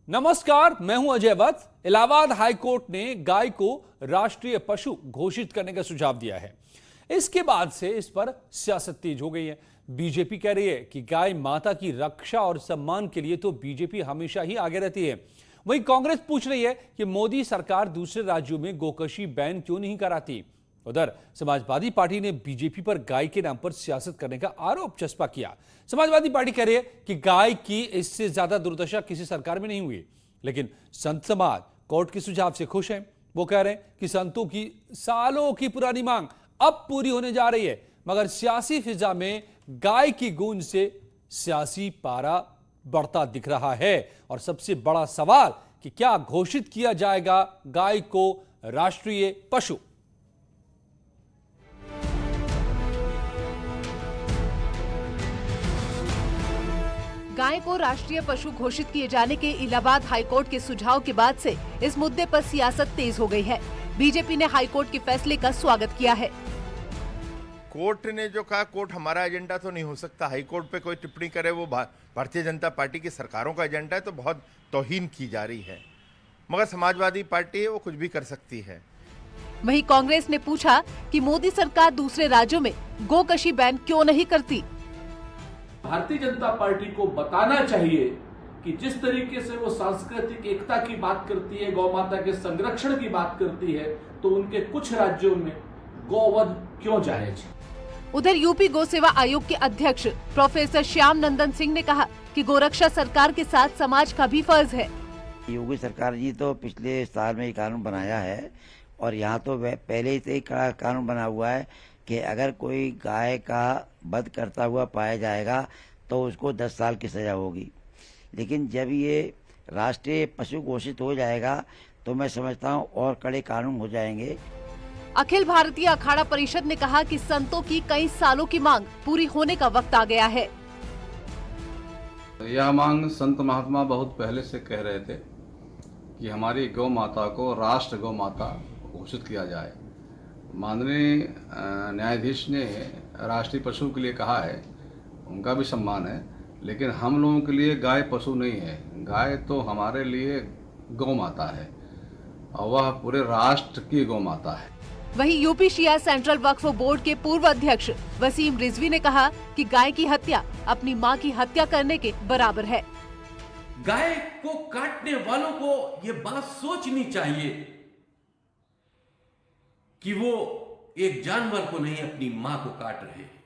नमस्कार, मैं हूं अजय वत्स। इलाहाबाद हाईकोर्ट ने गाय को राष्ट्रीय पशु घोषित करने का सुझाव दिया है। इसके बाद से इस पर सियासत तेज हो गई है। बीजेपी कह रही है कि गाय माता की रक्षा और सम्मान के लिए तो बीजेपी हमेशा ही आगे रहती है। वहीं कांग्रेस पूछ रही है कि मोदी सरकार दूसरे राज्यों में गोकशी बैन क्यों नहीं कराती। उधर समाजवादी पार्टी ने बीजेपी पर गाय के नाम पर सियासत करने का आरोप चस्पा किया। समाजवादी पार्टी कह रही है कि गाय की इससे ज्यादा दुर्दशा किसी सरकार में नहीं हुई, लेकिन संत समाज कोर्ट के सुझाव से खुश हैं। वो कह रहे हैं कि संतों की सालों की पुरानी मांग अब पूरी होने जा रही है, मगर सियासी फिजा में गाय की गूंज से सियासी पारा बढ़ता दिख रहा है। और सबसे बड़ा सवाल कि क्या घोषित किया जाएगा गाय को राष्ट्रीय पशु। गाय को राष्ट्रीय पशु घोषित किए जाने के इलाहाबाद हाईकोर्ट के सुझाव के बाद से इस मुद्दे पर सियासत तेज हो गई है। बीजेपी ने हाईकोर्ट के फैसले का स्वागत किया है। कोर्ट ने जो कहा, कोर्ट हमारा एजेंडा तो नहीं हो सकता। हाईकोर्ट पे कोई टिप्पणी करे वो भारतीय जनता पार्टी की सरकारों का एजेंडा है, तो बहुत तौहीन की जा रही है। मगर समाजवादी पार्टी है, वो कुछ भी कर सकती है। वहीं कांग्रेस ने पूछा कि मोदी सरकार दूसरे राज्यों में गोकशी बैन क्यों नहीं करती। भारतीय जनता पार्टी को बताना चाहिए कि जिस तरीके से वो सांस्कृतिक एकता की बात करती है, गौ माता के संरक्षण की बात करती है, तो उनके कुछ राज्यों में गौवध क्यों जायज है। उधर यूपी गौ सेवा आयोग के अध्यक्ष प्रोफेसर श्याम नंदन सिंह ने कहा कि गोरक्षा सरकार के साथ समाज का भी फर्ज है। योगी सरकार जी तो पिछले साल में ये कानून बनाया है, और यहाँ तो पहले से ही कानून बना हुआ है कि अगर कोई गाय का वध करता हुआ पाया जाएगा तो उसको 10 साल की सजा होगी। लेकिन जब ये राष्ट्रीय पशु घोषित हो जाएगा तो मैं समझता हूँ और कड़े कानून हो जाएंगे। अखिल भारतीय अखाड़ा परिषद ने कहा कि संतों की कई सालों की मांग पूरी होने का वक्त आ गया है। यह मांग संत महात्मा बहुत पहले से कह रहे थे कि हमारी गौ माता को राष्ट्र गौ माता घोषित किया जाए। माननीय न्यायाधीश ने राष्ट्रीय पशु के लिए कहा है, उनका भी सम्मान है, लेकिन हम लोगों के लिए गाय पशु नहीं है। गाय तो हमारे लिए गौ माता है और वह पूरे राष्ट्र की गौ माता है। वहीं यूपी शिया सेंट्रल वक्फ बोर्ड के पूर्व अध्यक्ष वसीम रिजवी ने कहा कि गाय की हत्या अपनी मां की हत्या करने के बराबर है। गाय को काटने वालों को ये बात सोचनी चाहिए कि वो एक जानवर को नहीं, अपनी मां को काट रहे हैं।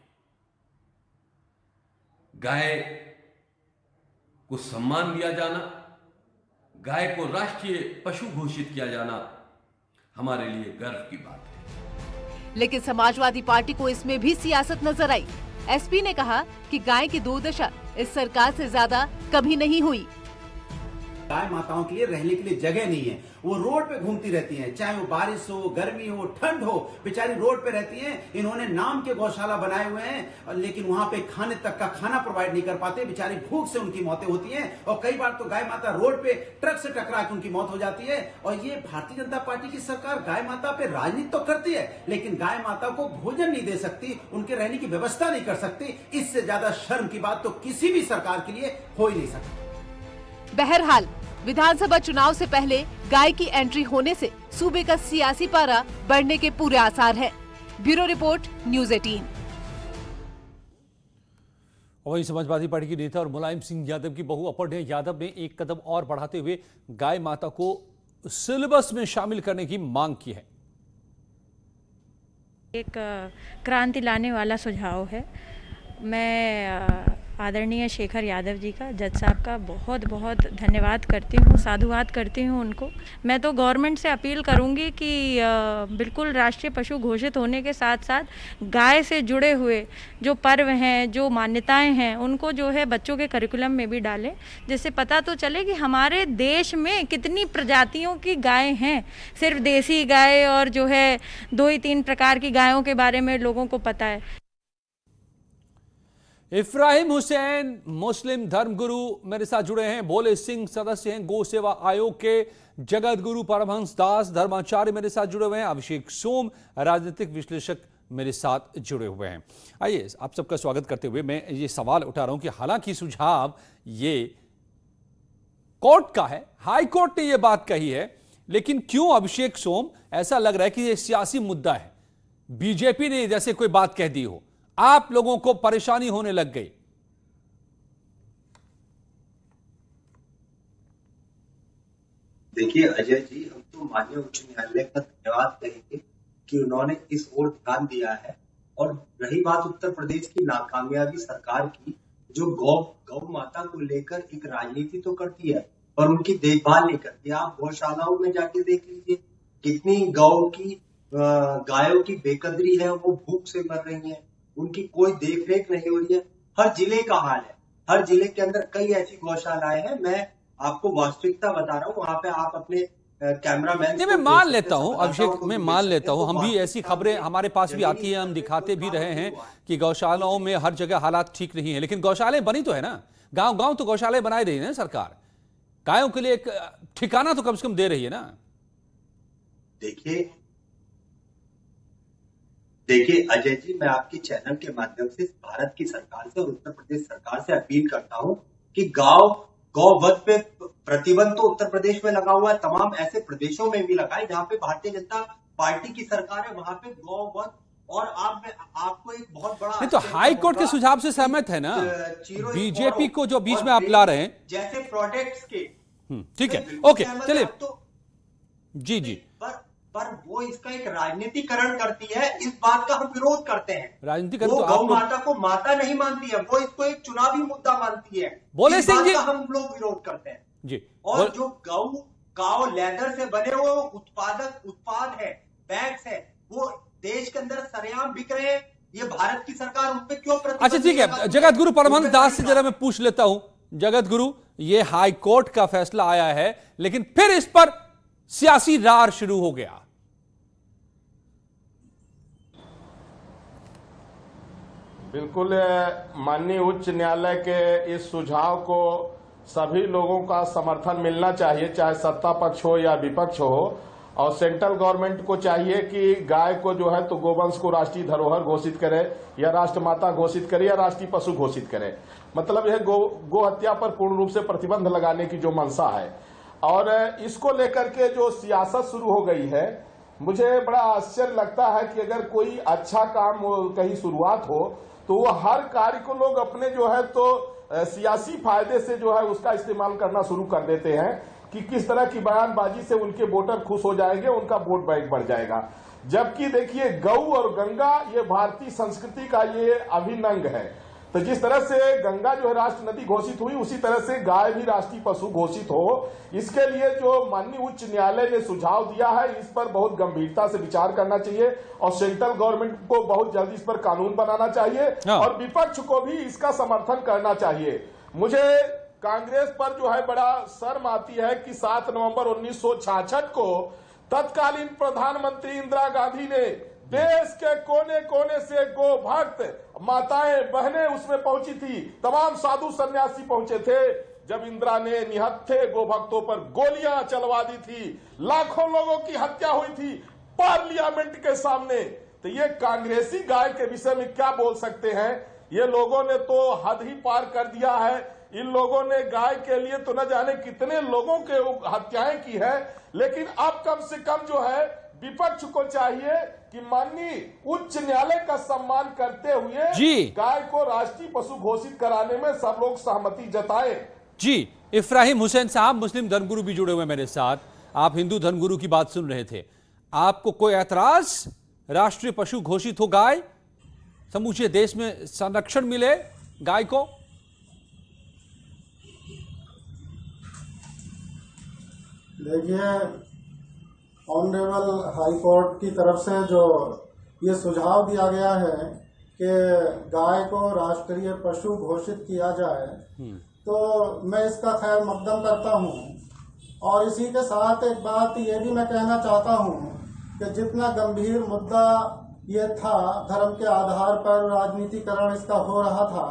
गाय को सम्मान दिया जाना, गाय को राष्ट्रीय पशु घोषित किया जाना हमारे लिए गर्व की बात है। लेकिन समाजवादी पार्टी को इसमें भी सियासत नजर आई। एसपी ने कहा कि गाय की दुर्दशा इस सरकार से ज्यादा कभी नहीं हुई। गाय माताओं के लिए रहने के लिए जगह नहीं है, वो रोड पे घूमती रहती हैं, चाहे वो बारिश हो, गर्मी हो, ठंड हो, बेचारी रोड पे रहती हैं। इन्होंने नाम के गौशाला बनाए हुए हैं, लेकिन वहां पे खाने तक का खाना प्रोवाइड नहीं कर पाते। बेचारी भूख से उनकी मौतें होती हैं, और कई बार तो गाय माता रोड पे ट्रक से टकरा के उनकी मौत हो जाती है। और ये भारतीय जनता पार्टी की सरकार गाय माता पे राजनीति तो करती है, लेकिन गाय माता को भोजन नहीं दे सकती, उनके रहने की व्यवस्था नहीं कर सकती। इससे ज्यादा शर्म की बात तो किसी भी सरकार के लिए हो ही नहीं सकती। बहरहाल विधानसभा चुनाव से पहले गाय की एंट्री होने से सूबे का सियासी पारा बढ़ने के पूरे आसार हैं। Bureau report, news 18। वहीं समाजवादी पार्टी के नेता और मुलायम सिंह यादव की बहू अपर्णा यादव ने एक कदम और बढ़ाते हुए गाय माता को सिलेबस में शामिल करने की मांग की है। एक क्रांति लाने वाला सुझाव है। मैं आदरणीय शेखर यादव जी का, जज साहब का बहुत बहुत धन्यवाद करती हूँ, साधुवाद करती हूँ उनको। मैं तो गवर्नमेंट से अपील करूँगी कि बिल्कुल राष्ट्रीय पशु घोषित होने के साथ साथ गाय से जुड़े हुए जो पर्व हैं, जो मान्यताएं हैं, उनको जो है बच्चों के करिकुलम में भी डालें, जिससे पता तो चले कि हमारे देश में कितनी प्रजातियों की गाय हैं। सिर्फ देसी गाय और जो है 2 ही 3 प्रकार की गायों के बारे में लोगों को पता है। इफ्राहिम हुसैन मुस्लिम धर्मगुरु मेरे साथ जुड़े हैं। भोले सिंह सदस्य हैं गौ सेवा आयोग के। जगत गुरु परमहंस दास धर्माचार्य मेरे साथ जुड़े हुए हैं। अभिषेक सोम राजनीतिक विश्लेषक मेरे साथ जुड़े हुए हैं। आइए आप सबका स्वागत करते हुए मैं ये सवाल उठा रहा हूं कि हालांकि सुझाव ये कोर्ट का है, हाई कोर्ट ने यह बात कही है, लेकिन क्यों अभिषेक सोम ऐसा लग रहा है कि यह सियासी मुद्दा है? बीजेपी ने जैसे कोई बात कह दी हो, आप लोगों को परेशानी होने लग गई। देखिए अजय जी, हम तो माननीय उच्च न्यायालय का धन्यवाद करेंगे कि उन्होंने इस ओर ध्यान दिया है। और रही बात उत्तर प्रदेश की नाकामयाबी सरकार की, जो गौ माता को लेकर एक राजनीति तो करती है पर उनकी देखभाल नहीं करती। आप गौशालाओं में जाके देख लीजिए कितनी गायों की बेकदरी है, वो भूख से मर रही हैं, उनकी कोई देखरेख नहीं हो रही है। हर जिले का हाल है, हर जिले के अंदर कई ऐसी गौशालाएं हैं। मैं आपको वास्तविकता बता रहा हूँ, वहां पे आप अपने कैमरामैन नहीं, मैं मान लेता हूं अभिषेक, मैं मान लेता हूं, हम भी ऐसी खबरें हमारे पास भी आती हैं, हम दिखाते भी रहे हैं कि गौशालाओं में हर जगह हालात ठीक नहीं है, लेकिन गौशालाएं बनी तो है ना, गांव गांव तो गौशालाएं बनाई रही है ना सरकार, गायों के लिए एक ठिकाना तो कम से कम दे रही है ना। देखिए अजय जी, मैं आपके चैनल के माध्यम से भारत की सरकार से और उत्तर प्रदेश सरकार से अपील करता हूं कि गौवध पे प्रतिबंध तो उत्तर प्रदेश में लगा हुआ है, तमाम ऐसे प्रदेशों में भी लगा है जहां पे भारतीय जनता पार्टी की सरकार है, वहां पे गौवध। और आपको एक बहुत बड़ा नहीं तो हाई कोर्ट के सुझाव से सहमत है ना बीजेपी को, जो बीच में आप ला रहे हैं जैसे प्रोडक्ट्स के। ठीक है, ओके चलिए जी जी, पर वो इसका एक राजनीतिकरण करती है, इस बात का हम विरोध करते हैं। राजनीतिकरण वो तो गौ माता को माता नहीं मानती है, वो इसको एक चुनावी मुद्दा मानती है। बोले इस सिंह बात जी, का हम लोग विरोध करते हैं जी। और जो काओ लेदर से बने हुए उत्पाद है, बैग्स है, वो देश के अंदर सरेआम बिक रहे हैं। ये भारत की सरकार उन पे क्यों प्रतिबंध? अच्छा ठीक है, जगत गुरु परमहंस दास से जरा मैं पूछ लेता हूं। जगत गुरु, ये हाई कोर्ट का फैसला आया है, लेकिन फिर इस पर सियासी रार शुरू हो गया। बिल्कुल, माननीय उच्च न्यायालय के इस सुझाव को सभी लोगों का समर्थन मिलना चाहिए, चाहे सत्ता पक्ष हो या विपक्ष हो। और सेंट्रल गवर्नमेंट को चाहिए कि गाय को जो है तो गोवंश को राष्ट्रीय धरोहर घोषित करे, या राष्ट्रमाता घोषित करे, या राष्ट्रीय पशु घोषित करे। मतलब यह गो हत्या पर पूर्ण रूप से प्रतिबंध लगाने की जो मंशा है, और इसको लेकर के जो सियासत शुरू हो गई है, मुझे बड़ा आश्चर्य लगता है कि अगर कोई अच्छा काम कहीं शुरुआत हो तो वो हर कार्य को लोग अपने जो है तो सियासी फायदे से जो है उसका इस्तेमाल करना शुरू कर देते हैं कि किस तरह की बयानबाजी से उनके वोटर खुश हो जाएंगे, उनका वोट बैंक बढ़ जाएगा। जबकि देखिए, गौ और गंगा ये भारतीय संस्कृति का ये अभिन्न अंग है। तो जिस तरह से गंगा जो है राष्ट्र नदी घोषित हुई, उसी तरह से गाय भी राष्ट्रीय पशु घोषित हो। इसके लिए जो माननीय उच्च न्यायालय ने सुझाव दिया है, इस पर बहुत गंभीरता से विचार करना चाहिए और सेंट्रल गवर्नमेंट को बहुत जल्दी इस पर कानून बनाना चाहिए और विपक्ष को भी इसका समर्थन करना चाहिए। मुझे कांग्रेस पर जो है बड़ा शर्म आती है कि 7 नवंबर 1966 को तत्कालीन प्रधानमंत्री इंदिरा गांधी ने देश के कोने कोने से गो भक्त माताएं बहनें उसमें पहुंची थी, तमाम साधु सन्यासी पहुंचे थे। जब इंदिरा ने निहत्थे गो भक्तों पर गोलियां चलवा दी थी, लाखों लोगों की हत्या हुई थी पार्लियामेंट के सामने। तो ये कांग्रेसी गाय के विषय में क्या बोल सकते हैं? ये लोगों ने तो हद ही पार कर दिया है। इन लोगों ने गाय के लिए तो न जाने कितने लोगों के हत्याएं की है, लेकिन अब कम से कम जो है विपक्ष को चाहिए कि माननीय उच्च न्यायालय का सम्मान करते हुए गाय को राष्ट्रीय पशु घोषित कराने में सब लोग सहमति जताएं। जी, इफ्राहिम हुसैन साहब, मुस्लिम धर्मगुरु भी जुड़े हुए मेरे साथ। आप हिंदू धर्मगुरु की बात सुन रहे थे, आपको कोई ऐतराज राष्ट्रीय पशु घोषित हो गाय, समूचे देश में संरक्षण मिले गाय को? देखिए, ऑनरेबल हाई कोर्ट की तरफ से जो ये सुझाव दिया गया है कि गाय को राष्ट्रीय पशु घोषित किया जाए, तो मैं इसका खैर मकदम करता हूँ। और इसी के साथ एक बात ये भी मैं कहना चाहता हूँ कि जितना गंभीर मुद्दा ये था, धर्म के आधार पर राजनीतिकरण इसका हो रहा था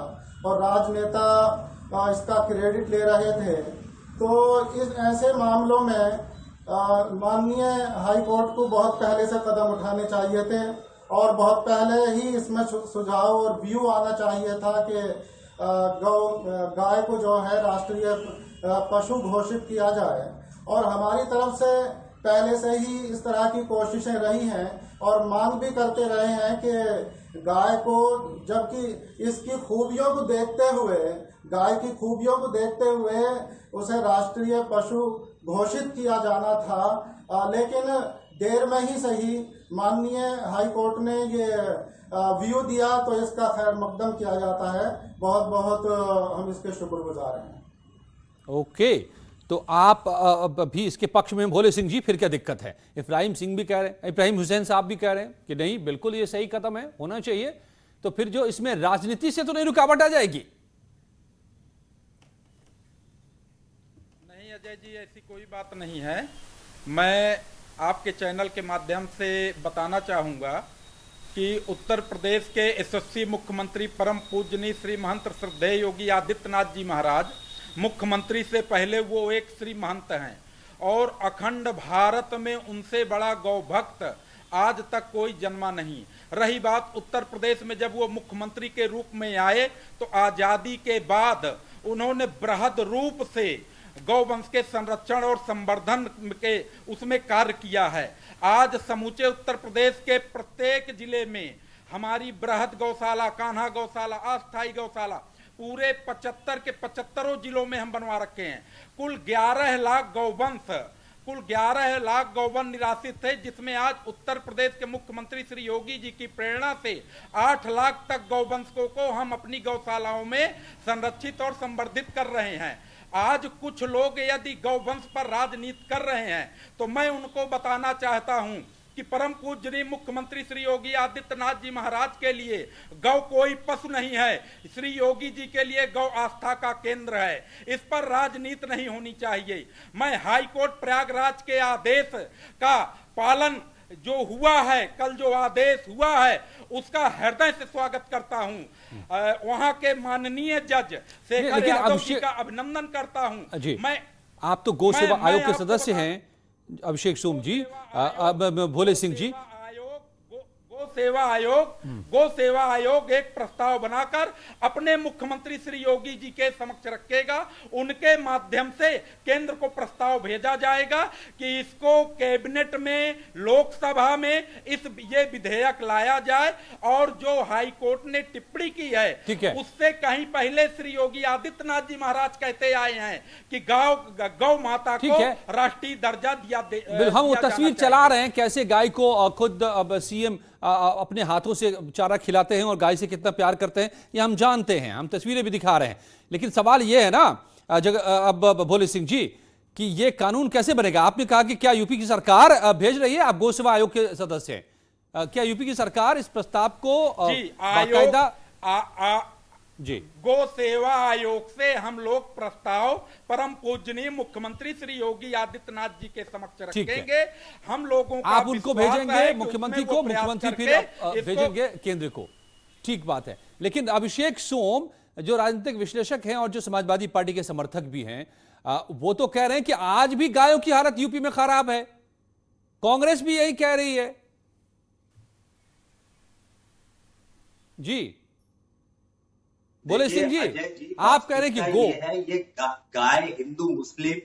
और राजनेता इसका क्रेडिट ले रहे थे, तो इस ऐसे मामलों में माननीय हाई कोर्ट को बहुत पहले से कदम उठाने चाहिए थे और बहुत पहले ही इसमें सुझाव और व्यू आना चाहिए था कि गाय को जो है राष्ट्रीय पशु घोषित किया जाए। और हमारी तरफ से पहले से ही इस तरह की कोशिशें रही हैं और मांग भी करते रहे हैं कि गाय को, जबकि इसकी खूबियों को देखते हुए, गाय की खूबियों को देखते हुए उसे राष्ट्रीय पशु घोषित किया जाना था, लेकिन देर में ही सही माननीय हाई कोर्ट ने ये व्यू दिया, तो इसका खैर मकदम किया जाता है। बहुत बहुत हम इसके शुक्रगुजार हैं। ओके, तो आप भी इसके पक्ष में भोले सिंह जी, फिर क्या दिक्कत है? इब्राहिम सिंह भी कह रहे हैं, इब्राहिम हुसैन साहब भी कह रहे हैं कि नहीं, बिल्कुल ये सही कदम है, होना चाहिए। तो फिर जो इसमें राजनीति से तो नहीं रुकावट आ जाएगी? नहीं अजय जी, ऐसी कोई बात नहीं है। मैं आपके चैनल के माध्यम से बताना चाहूँगा कि उत्तर प्रदेश के यशस्वी मुख्यमंत्री परम पूजनीय श्री महंत श्रद्धेय योगी आदित्यनाथ जी महाराज, मुख्यमंत्री से पहले वो एक श्री महंत हैं और अखंड भारत में उनसे बड़ा गौ भक्त आज तक कोई जन्मा नहीं। रही बात उत्तर प्रदेश में, जब वो मुख्यमंत्री के रूप में आए तो आज़ादी के बाद उन्होंने बृहद रूप से गौवंश के संरक्षण और संवर्धन के उसमें कार्य किया है। आज समूचे उत्तर प्रदेश के प्रत्येक जिले में हमारी बृहद गौशाला, कान्हा गौशाला, अस्थायी गौशाला पूरे 75 के 75 जिलों में हम बनवा रखे हैं। कुल 11 लाख गौवंश, कुल 11 लाख गौवन निराश्रित थे, जिसमें आज उत्तर प्रदेश के मुख्यमंत्री श्री योगी जी की प्रेरणा से 8 लाख तक गौवंशकों को हम अपनी गौशालाओं में संरक्षित और संवर्धित कर रहे हैं। आज कुछ लोग यदि गौवंश पर राजनीति कर रहे हैं तो मैं उनको बताना चाहता हूं कि परम पूजनीय मुख्यमंत्री श्री योगी आदित्यनाथ जी महाराज के लिए गौ कोई पशु नहीं है। श्री योगी जी के लिए गौ आस्था का केंद्र है। इस पर राजनीति नहीं होनी चाहिए। मैं हाई कोर्ट प्रयागराज के आदेश का पालन जो हुआ है, कल जो आदेश हुआ है, उसका हृदय से स्वागत करता हूं। वहां के माननीय जज शेखर यादव जी का अभिनंदन करता हूं। मैं, आप तो गौ सेवा आयोग के सदस्य हैं अभिषेक सोम जी, भोले सिंह जी। गौ सेवा आयोग एक प्रस्ताव बनाकर अपने मुख्यमंत्री श्री योगी जी के समक्ष रखेगा। उनके माध्यम से केंद्र को प्रस्ताव भेजा जाएगा कि इसको कैबिनेट में, लोकसभा में ये विधेयक लाया जाए। और जो हाई कोर्ट ने टिप्पणी की है उससे कहीं पहले श्री योगी आदित्यनाथ जी महाराज कहते आए हैं कि गौ माता को राष्ट्रीय दर्जा दिया। हम वो तस्वीर चला रहे हैं कैसे गाय को खुद अब सीएम अपने हाथों से चारा खिलाते हैं और गाय से कितना प्यार करते हैं ये हम जानते हैं, हम तस्वीरें भी दिखा रहे हैं। लेकिन सवाल ये है ना अब भोले सिंह जी कि ये कानून कैसे बनेगा? आपने कहा कि क्या यूपी की सरकार भेज रही है, आप गौ सेवा आयोग के सदस्य हैं, क्या यूपी की सरकार इस प्रस्ताव को बाकायदा जी गौ सेवा आयोग से हम लोग प्रस्ताव परम पूजनीय मुख्यमंत्री श्री योगी आदित्यनाथ जी के समक्ष रखेंगे। हम लोगों का आप उनको भेजेंगे मुख्यमंत्री को, मुख्यमंत्री फिर भेजेंगे केंद्र को, ठीक बात है। लेकिन अभिषेक सोम जो राजनीतिक विश्लेषक हैं और जो समाजवादी पार्टी के समर्थक भी हैं, वो तो कह रहे हैं कि आज भी गायों की हालत यूपी में खराब है। कांग्रेस भी यही कह रही है। जी बोले सिंह जी, आप कह रहे हैं कि गो है, ये गाय हिंदू मुस्लिम,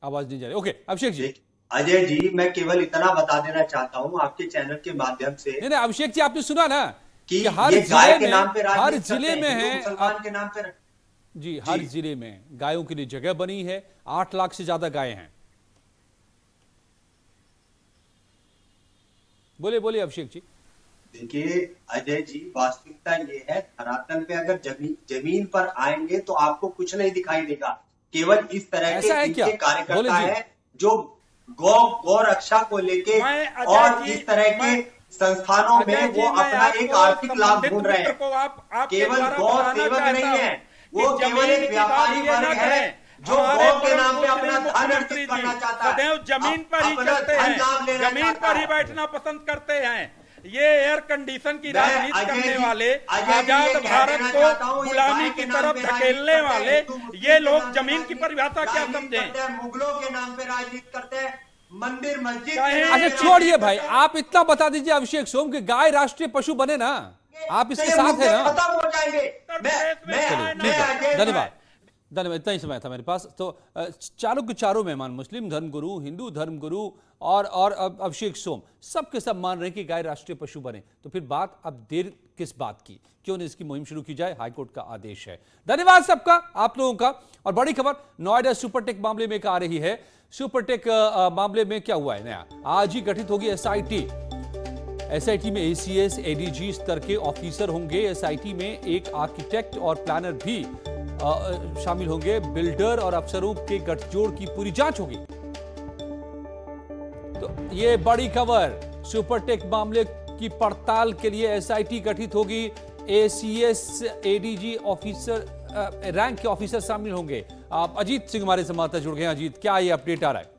आवाज नहीं जा रही। ओके अभिषेक जी। अजय जी, मैं केवल इतना बता देना चाहता हूं आपके चैनल के माध्यम से। नहीं अभिषेक जी, आपने सुना ना कि हर गाय के नाम पे, हर जिले में है, मुसलमान के नाम पे जी, हर जिले में गायों के लिए जगह बनी है। 8 लाख से ज्यादा गाय हैं। बोले अभिषेक जी। देखिए अजय जी, वास्तविकता ये है, धरातल पे अगर जमीन पर आएंगे तो आपको कुछ नहीं दिखाई देगा। केवल इस तरह के कार्यकर्ता है जो गौ रक्षा को लेके और इस तरह के संस्थानों में वो अपना एक आर्थिक लाभ ढूंढ रहे हैं। केवल गौ सेवक नहीं है, वो केवल एक व्यापारी वर्ग है जो गौ के नाम पे अपना धन अर्जित करना चाहता है। सदैव जमीन पर ही चलते हैं, जमीन पर ही बैठना पसंद करते हैं। ये एयर कंडीशन की राजनीति करने वाले, आजाद भारत को गुलामी की तरफ धकेलने वाले ये लोग जमीन की परिभाषा क्या समझें? मुगलों के नाम पे राजनीति करते हैं, मंदिर मस्जिद। अच्छा छोड़िए भाई, आप इतना बता दीजिए अभिषेक सोम कि गाय राष्ट्रीय पशु बने ना, आप इसके साथ हैं ना? खत्म हो जाएंगे। धन्यवाद धन्यवाद। इतना ही समय था मेरे पास। तो चारों के चारों मेहमान, मुस्लिम धर्मगुरु, हिंदू धर्मगुरु और अभिषेक सोम, सबके सब मान रहे हैं कि गाय राष्ट्रीय पशु बने। तो फिर बात अब देर किस बात की, क्यों नहीं इसकी मुहिम शुरू की जाए? हाईकोर्ट का आदेश है। धन्यवाद सबका, आप लोगों का। और बड़ी खबर नोएडा सुपरटेक मामले में आ रही है। सुपरटेक मामले में क्या हुआ है नया? आज ही गठित होगी एसआईटी। एसआईटी में एसीएस, एडीजी स्तर के ऑफिसर होंगे। एसआईटी में एक आर्किटेक्ट और प्लानर भी शामिल होंगे। बिल्डर और अफसरों के गठजोड़ की पूरी जांच होगी। तो ये बड़ी खबर, सुपरटेक मामले की पड़ताल के लिए एसआईटी गठित होगी। एसीएस, एडीजी ऑफिसर रैंक के ऑफिसर शामिल होंगे। आप अजीत सिंह हमारे संवाददाता जुड़ गए हैं। अजीत, क्या ये अपडेट आ रहा है?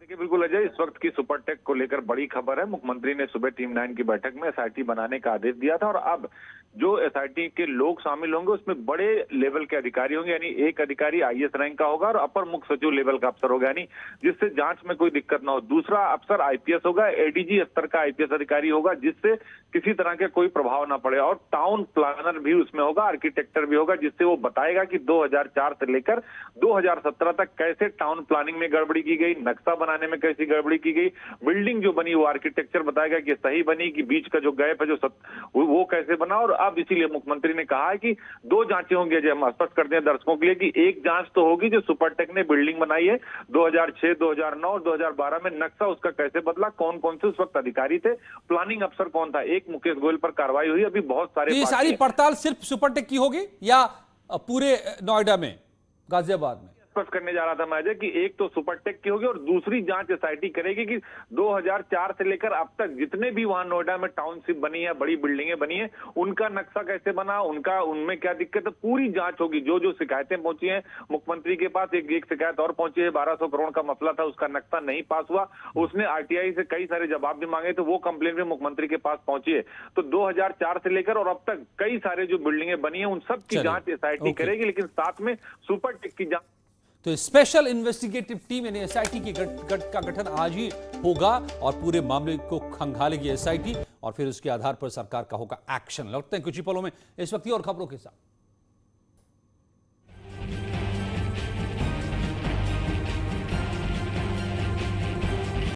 देखिए बिल्कुल अजय, इस वक्त की सुपरटेक को लेकर बड़ी खबर है। मुख्यमंत्री ने सुबह टीम 9 की बैठक में एसआईटी बनाने का आदेश दिया था और अब जो एसआईटी के लोग शामिल होंगे उसमें बड़े लेवल के अधिकारी होंगे। यानी एक अधिकारी आईएएस रैंक का होगा और अपर मुख्य सचिव लेवल का अफसर होगा, यानी जिससे जांच में कोई दिक्कत ना हो। दूसरा अफसर आईपीएस होगा, एडीजी स्तर का आईपीएस अधिकारी होगा जिससे किसी तरह के कोई प्रभाव ना पड़े। और टाउन प्लानर भी उसमें होगा, आर्किटेक्टर भी होगा, जिससे वो बताएगा कि 2004 से लेकर 2017 तक कैसे टाउन प्लानिंग में गड़बड़ी की गई, नक्शा बनाने में कैसी गड़बड़ी की गई, बिल्डिंग जो बनी वो आर्किटेक्चर बताएगा कि सही बनी कि बीच का जो गैप है वो कैसे बना। और अब इसीलिए मुख्यमंत्री ने कहा है कि 2 जांचें होंगी। जब हम स्पष्ट करते हैं दर्शकों के लिए कि एक जांच तो होगी जो सुपरटेक ने बिल्डिंग बनाई है 2006, 2009 और 2012 में, नक्शा उसका कैसे बदला, कौन कौन से उस वक्त अधिकारी थे, प्लानिंग अफसर कौन था। एक मुकेश गोयल पर कार्रवाई हुई। अभी बहुत सारे ये सारी पड़ताल सिर्फ सुपरटेक की होगी या पूरे नोएडा में, गाजियाबाद में? स्पष्ट करने जा रहा था मैं अजय कि एक तो सुपरटेक की होगी और दूसरी जांच एसआईटी करेगी कि 2004 से लेकर अब तक जितने भी वहां नोएडा में टाउनशिप बनी है, बड़ी बिल्डिंगें बनी है, उनका नक्शा कैसे बना, उनमें क्या दिक्कत है, पूरी जांच होगी। जो जो शिकायतें पहुंची हैं मुख्यमंत्री के पास, एक शिकायत और पहुंची है, 1200 करोड़ का मसला था, उसका नक्शा नहीं पास हुआ। उसने आरटीआई से कई सारे जवाब भी मांगे, तो वो कंप्लेन भी मुख्यमंत्री के पास पहुंची है। तो 2004 से लेकर और अब तक कई सारे जो बिल्डिंगें बनी है उन सब की जांच एसआईटी करेगी, लेकिन साथ में सुपरटेक की जांच। तो स्पेशल इन्वेस्टिगेटिव टीम यानी एसआईटी की का गठन आज ही होगा और पूरे मामले को खंगालेगी एसआईटी और फिर उसके आधार पर सरकार का होगा एक्शन। लौटते हैं कुछ ही पलों में इस वक्त और खबरों के साथ।